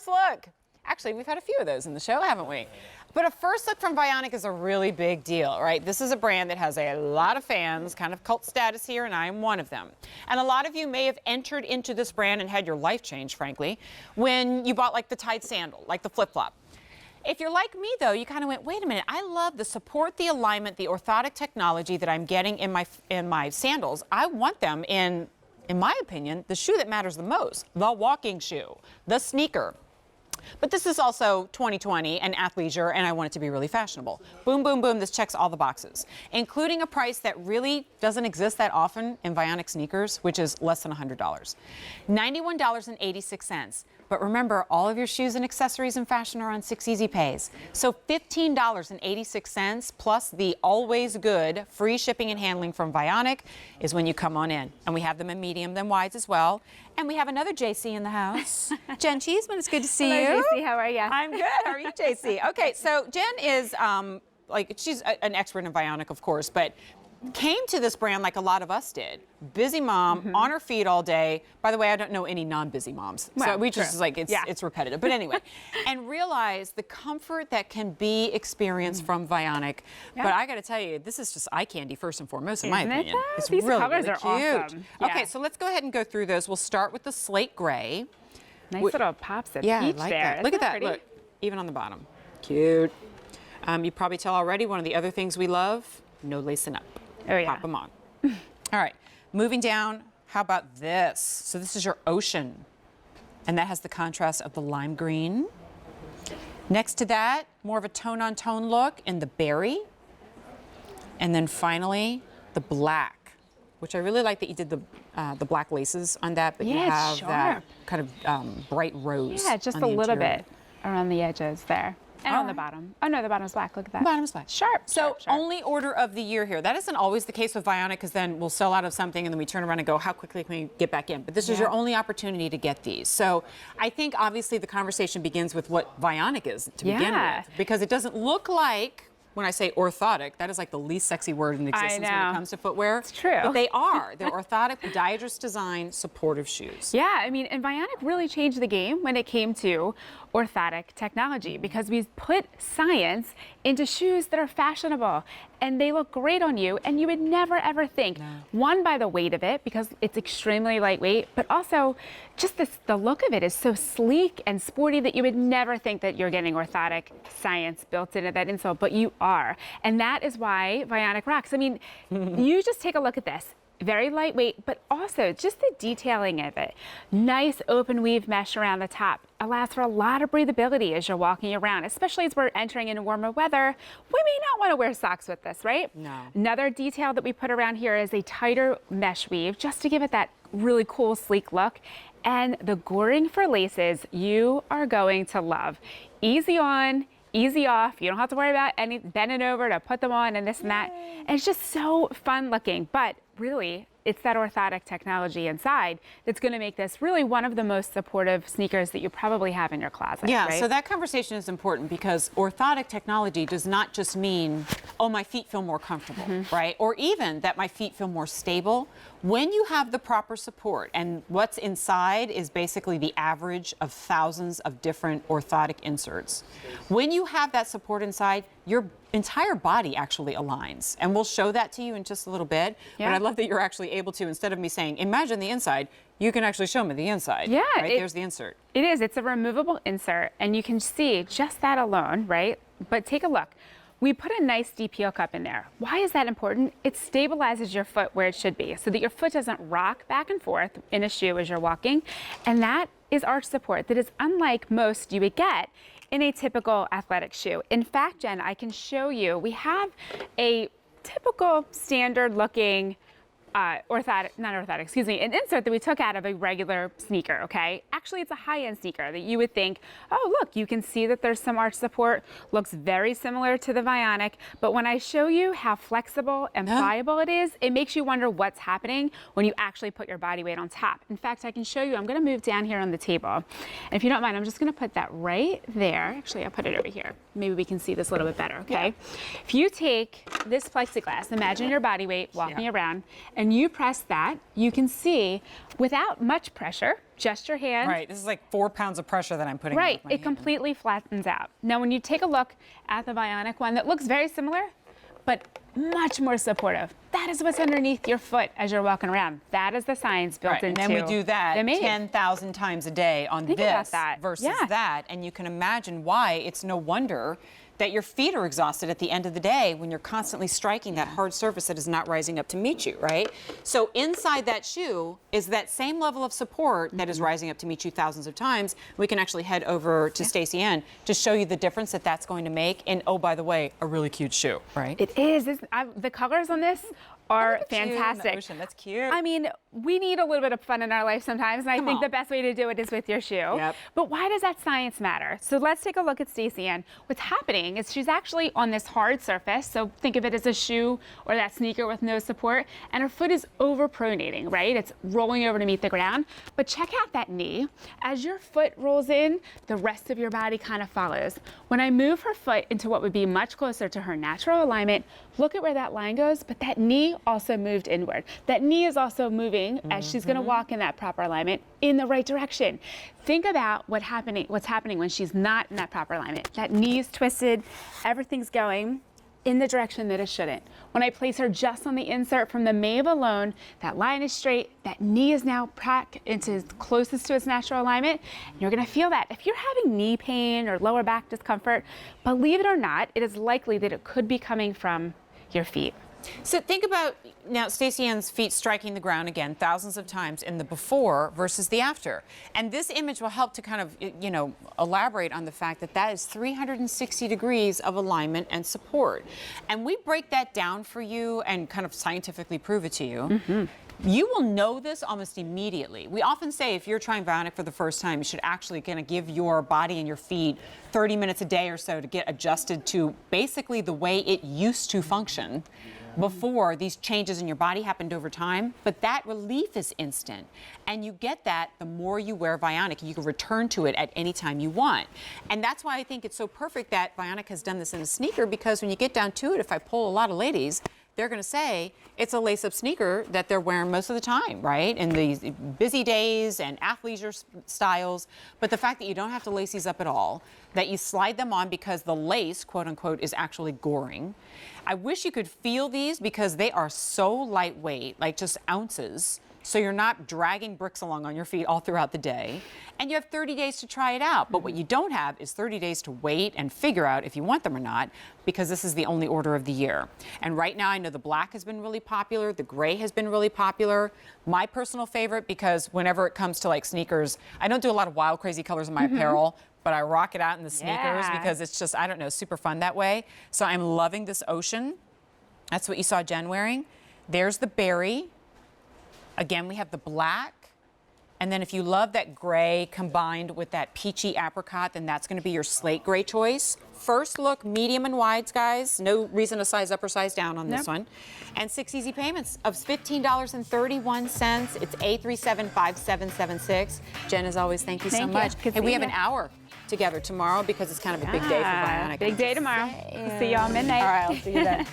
first look. Actually, we've had a few of those in the show, haven't we? But a first look from Vionic is a really big deal, right? This is a brand that has a lot of fans, kind of cult status here, and I am one of them. And a lot of you may have entered into this brand and had your life changed, frankly, when you bought like the Tide sandal, like the flip-flop. If you're like me, though, you kind of went, wait a minute, I love the support, the alignment, the orthotic technology that I'm getting in my sandals. I want them in my opinion, the shoe that matters the most, the walking shoe, the sneaker. But this is also 2020 and athleisure, and I want it to be really fashionable. Boom, boom, boom, this checks all the boxes, including a price that really doesn't exist that often in Vionic sneakers, which is less than $100. $91.86. But remember, all of your shoes and accessories and fashion are on 6 easy pays. So $15.86 plus the always good free shipping and handling from Vionic is when you come on in. And we have them in medium, then wides as well. And we have another JC in the house. Jen Cheeseman, it's good to see you. Hello, JC, how are you? I'm good. How are you, JC? Okay, so Jen is she's an expert in Vionic, of course, but came to this brand like a lot of us did. Busy mom, on her feet all day. By the way, I don't know any non-busy moms. Well, so we just it's repetitive. But anyway, and realize the comfort that can be experienced from Vionic. Yeah. But I got to tell you, this is just eye candy first and foremost, in my opinion. It's These really, colors really are awesome. Yeah. Okay, so let's go ahead and go through those. We'll start with the slate gray. Nice little pops of peach I like there. that. Look at that. Pretty? Look, even on the bottom. Cute. You probably tell already, one of the other things we love, no lacing up. Oh, yeah. Pop them on. All right, moving down, how about this? So this is your ocean, and that has the contrast of the lime green. Next to that, more of a tone-on-tone look in the berry. And then finally, the black, which I really like that you did the black laces on that, but you have that kind of bright rose. Yeah, just a little bit around the edges there. And on the bottom. Oh, no, the bottom's black. Look at that. The bottom's black. Sharp. So sharp. only order of the year here. That isn't always the case with Vionic, because then we'll sell out of something and then we turn around and go, how quickly can we get back in? But this is your only opportunity to get these. So I think obviously the conversation begins with what Vionic is to begin with, because it doesn't look like, when I say orthotic, that is like the least sexy word in existence when it comes to footwear. It's true. But they are. They're orthotic, podiatrist design, supportive shoes. Yeah, I mean, and Vionic really changed the game when it came to orthotic technology, because we've put science into shoes that are fashionable and they look great on you, and you would never ever think, one, by the weight of it, because it's extremely lightweight, but also just the look of it is so sleek and sporty that you would never think that you're getting orthotic science built into that insole, but you are. And that is why Vionic rocks. I mean, you just take a look at this. Very lightweight, but also just the detailing of it. Nice open weave mesh around the top. Allows for a lot of breathability as you're walking around, especially as we're entering into warmer weather. We may not want to wear socks with this, right? No. Another detail that we put around here is a tighter mesh weave, just to give it that really cool, sleek look. And the goring for laces, you are going to love. Easy on, easy off. You don't have to worry about any bending over to put them on and this and that. And it's just so fun looking, but really, it's that orthotic technology inside that's going to make this really one of the most supportive sneakers that you probably have in your closet. Yeah, right? so that conversation is important, because orthotic technology does not just mean, oh, my feet feel more comfortable, right? Or even that my feet feel more stable. When you have the proper support, and what's inside is basically the average of thousands of different orthotic inserts. When you have that support inside, your entire body actually aligns. And we'll show that to you in just a little bit. But I love that you're actually able to, instead of me saying, imagine the inside, you can actually show me the inside. Yeah. Right? There's the insert. It is. It's a removable insert, and you can see just that alone, right? But take a look. We put a nice deep heel cup in there. Why is that important? It stabilizes your foot where it should be, so that your foot doesn't rock back and forth in a shoe as you're walking. And that is arch support that is unlike most you would get in a typical athletic shoe. In fact, Jen, I can show you, we have a typical standard looking an insert that we took out of a regular sneaker, okay? Actually, it's a high-end sneaker that you would think, oh, look, you can see that there's some arch support, looks very similar to the Vionic, but when I show you how flexible and pliable it is, it makes you wonder what's happening when you actually put your body weight on top. In fact, I can show you, I'm gonna move down here on the table, and if you don't mind, I'm just gonna put that right there. Actually, I'll put it over here. Maybe we can see this a little bit better, okay? If you take this plexiglass, imagine your body weight walking around, and you press that, you can see without much pressure, just your hand. Right, this is like 4 pounds of pressure that I'm putting on Right, my it hand. completely flattens out. Now when you take a look at the Vionic one that looks very similar, but much more supportive. That is what's underneath your foot as you're walking around. That is the science built Right, into and then we do that the Maeve. 10,000 times a day on Think about this that. versus Yeah. that, and you can imagine why it's no wonder that your feet are exhausted at the end of the day when you're constantly striking that hard surface that is not rising up to meet you, right? So inside that shoe is that same level of support that is rising up to meet you thousands of times. We can actually head over to Stacey Ann to show you the difference that that's going to make. And oh, by the way, a really cute shoe, right? It is. The colors on this are Look at you in the fantastic. ocean. That's cute. I mean, we need a little bit of fun in our life sometimes, and I think on. the best way to do it is with your shoe. Yep. But why does that science matter? So let's take a look at Stacey Ann. What's happening is she's actually on this hard surface, so think of it as a shoe or that sneaker with no support, and her foot is overpronating, right? It's rolling over to meet the ground. But check out that knee. As your foot rolls in, the rest of your body kind of follows. When I move her foot into what would be much closer to her natural alignment, look at where that line goes, but that knee also moved inward. That knee is also moving as she's going to walk in that proper alignment in the right direction. Think about what's happening when she's not in that proper alignment. That knee's twisted, everything's going in the direction that it shouldn't. When I place her just on the insert from the Maeve alone, that line is straight, that knee is now back into closest to its natural alignment. You're gonna feel that. If you're having knee pain or lower back discomfort, believe it or not, it is likely that it could be coming from your feet. So think about now Stacey Ann's feet striking the ground again thousands of times in the before versus the after. And this image will help to kind of, you know, elaborate on the fact that that is 360 degrees of alignment and support. And we break that down for you and kind of scientifically prove it to you. You will know this almost immediately. We often say if you're trying Vionic for the first time, you should actually kind of give your body and your feet 30 minutes a day or so to get adjusted to basically the way it used to function before these changes in your body happened over time. But that relief is instant. And you get that the more you wear Vionic. You can return to it at any time you want. And that's why I think it's so perfect that Vionic has done this in a sneaker, because when you get down to it, if I poll a lot of ladies, they're going to say it's a lace-up sneaker that they're wearing most of the time, right? In these busy days and athleisure styles. But the fact that you don't have to lace these up at all, that you slide them on because the lace, quote unquote, is actually goring. I wish you could feel these because they are so lightweight, like just ounces. So you're not dragging bricks along on your feet all throughout the day. And you have 30 days to try it out. But what you don't have is 30 days to wait and figure out if you want them or not, because this is the only order of the year. And right now I know the black has been really popular. The gray has been really popular. My personal favorite, because whenever it comes to like sneakers, I don't do a lot of wild, crazy colors in my apparel, but I rock it out in the sneakers because it's just, I don't know, super fun that way. So I'm loving this ocean. That's what you saw Jen wearing. There's the berry. Again, we have the black. And then if you love that gray combined with that peachy apricot, then that's going to be your slate gray choice. First look, medium and wides, guys. No reason to size up or size down on this one. And 6 easy payments of $15.31. It's A375776. Jen, as always, thank you so much. And we have an hour together tomorrow because it's kind of a big day for Vionic. Big day tomorrow. See you all midnight. All right, I'll see you then.